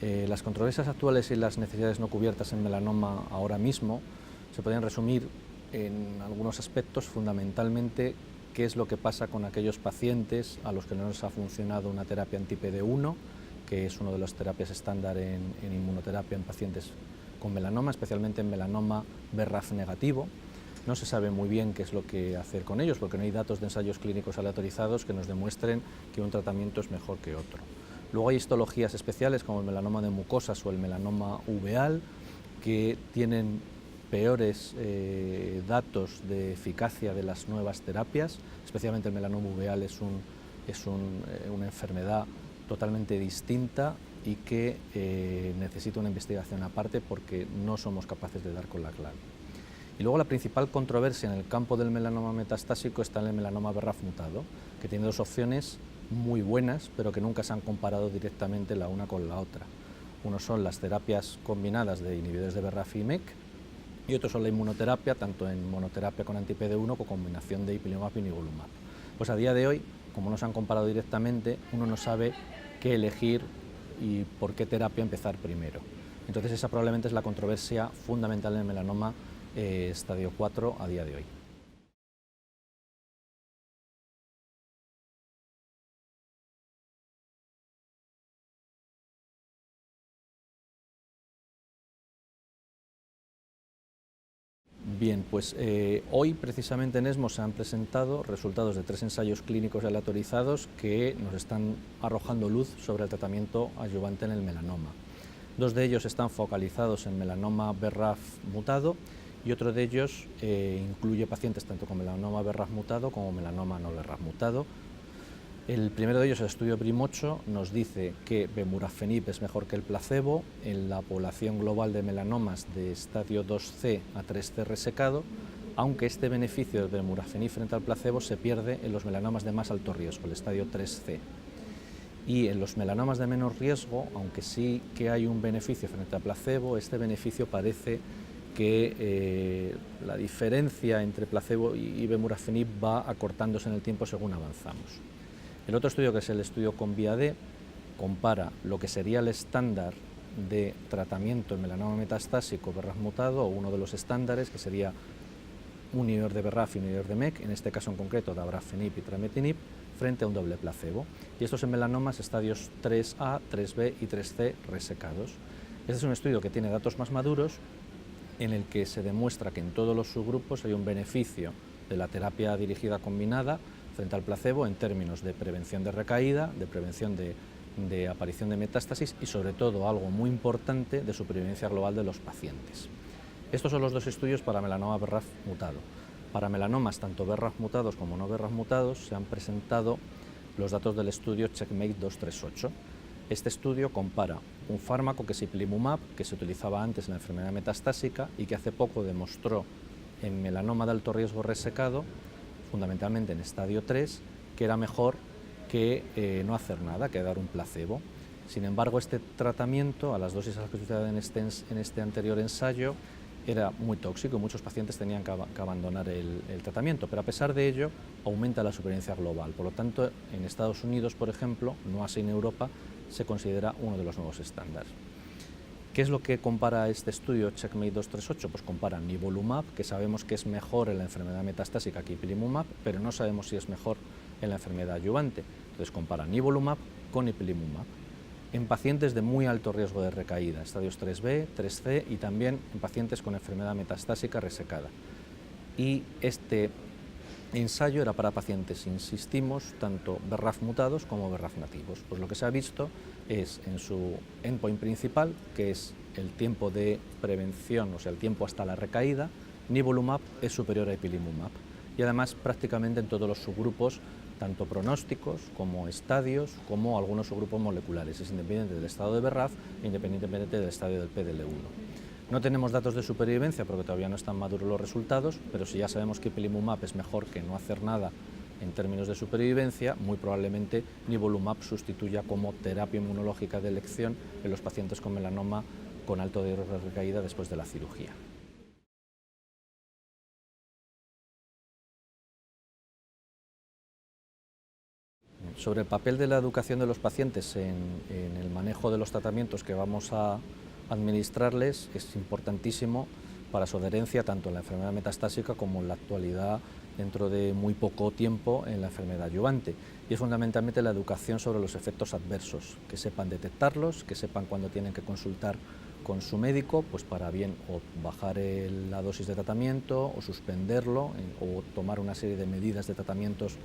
Las controversias actuales y las necesidades no cubiertas en melanoma ahora mismo se pueden resumir en algunos aspectos, fundamentalmente qué es lo que pasa con aquellos pacientes a los que no les ha funcionado una terapia anti-PD1, que es una de las terapias estándar en inmunoterapia en pacientes con melanoma, especialmente en melanoma BRAF negativo. No se sabe muy bien qué es lo que hacer con ellos, porque no hay datos de ensayos clínicos aleatorizados que nos demuestren que un tratamiento es mejor que otro. Luego hay histologías especiales como el melanoma de mucosas o el melanoma uveal, que tienen peores datos de eficacia de las nuevas terapias, especialmente el melanoma uveal es una enfermedad totalmente distinta y que necesita una investigación aparte porque no somos capaces de dar con la clave. Y luego la principal controversia en el campo del melanoma metastásico está en el melanoma BRAF mutado, que tiene dos opciones muy buenas, pero que nunca se han comparado directamente la una con la otra. Uno son las terapias combinadas de inhibidores de BRAF y MEK, y otro son la inmunoterapia, tanto en monoterapia con anti-PD1 como combinación de ipilimumab y nivolumab. Pues a día de hoy, como no se han comparado directamente, uno no sabe qué elegir y por qué terapia empezar primero. Entonces esa probablemente es la controversia fundamental en el melanoma estadio 4 a día de hoy. Bien, pues hoy precisamente en ESMO se han presentado resultados de 3 ensayos clínicos aleatorizados que nos están arrojando luz sobre el tratamiento adyuvante en el melanoma. 2 de ellos están focalizados en melanoma BRAF mutado y otro de ellos incluye pacientes tanto con melanoma BRAF mutado como melanoma no BRAF mutado. El primero de ellos, el estudio PRIM8, nos dice que bemurafenib es mejor que el placebo en la población global de melanomas de estadio 2C a 3C resecado, aunque este beneficio del bemurafenib frente al placebo se pierde en los melanomas de más alto riesgo, el estadio 3C. Y en los melanomas de menor riesgo, aunque sí que hay un beneficio frente al placebo, este beneficio parece que la diferencia entre placebo y bemurafenib va acortándose en el tiempo según avanzamos. El otro estudio, que es el estudio CONVIA-D, compara lo que sería el estándar de tratamiento en melanoma metastásico BRAF mutado, o uno de los estándares, que sería un inhibidor de BRAF y un inhibidor de MEK, en este caso en concreto dabrafenib y trametinib, frente a un doble placebo. Y estos en melanomas estadios 3A, 3B y 3C resecados. Este es un estudio que tiene datos más maduros, en el que se demuestra que en todos los subgrupos hay un beneficio de la terapia dirigida combinada frente al placebo en términos de prevención de recaída, de prevención de aparición de metástasis y sobre todo, algo muy importante, de supervivencia global de los pacientes. Estos son los 2 estudios para melanoma BRAF mutado. Para melanomas tanto BRAF mutados como no BRAF mutados se han presentado los datos del estudio CheckMate 238. Este estudio compara un fármaco que es ipilimumab, que se utilizaba antes en la enfermedad metastásica y que hace poco demostró en melanoma de alto riesgo resecado, fundamentalmente en estadio 3, que era mejor que no hacer nada, que dar un placebo. Sin embargo, este tratamiento, a las dosis a las que se utilizaba en este anterior ensayo, era muy tóxico y muchos pacientes tenían que abandonar el tratamiento, pero a pesar de ello aumenta la supervivencia global. Por lo tanto, en Estados Unidos, por ejemplo, no así en Europa, se considera uno de los nuevos estándares. ¿Qué es lo que compara este estudio CheckMate 238? Pues compara nivolumab, que sabemos que es mejor en la enfermedad metastásica que ipilimumab, pero no sabemos si es mejor en la enfermedad adyuvante. Entonces compara nivolumab con ipilimumab en pacientes de muy alto riesgo de recaída, estadios 3B, 3C y también en pacientes con enfermedad metastásica resecada. Y este ensayo era para pacientes, insistimos, tanto BRAF mutados como BRAF nativos. Pues lo que se ha visto es en su endpoint principal, que es el tiempo de prevención, o sea, el tiempo hasta la recaída, nivolumab es superior a ipilimumab. Y además prácticamente en todos los subgrupos, tanto pronósticos como estadios, como algunos subgrupos moleculares. Es independiente del estado de BRAF e independientemente del estadio del PDL1. No tenemos datos de supervivencia porque todavía no están maduros los resultados, pero si ya sabemos que ipilimumab es mejor que no hacer nada en términos de supervivencia, muy probablemente nivolumab sustituya como terapia inmunológica de elección en los pacientes con melanoma con alto riesgo de recaída después de la cirugía. Sobre el papel de la educación de los pacientes en el manejo de los tratamientos que vamos a administrarles, es importantísimo para su adherencia tanto en la enfermedad metastásica como en la actualidad, dentro de muy poco tiempo, en la enfermedad adyuvante. Y es fundamentalmente la educación sobre los efectos adversos, que sepan detectarlos, que sepan cuándo tienen que consultar con su médico, pues para bien o bajar la dosis de tratamiento o suspenderlo o tomar una serie de medidas de tratamientos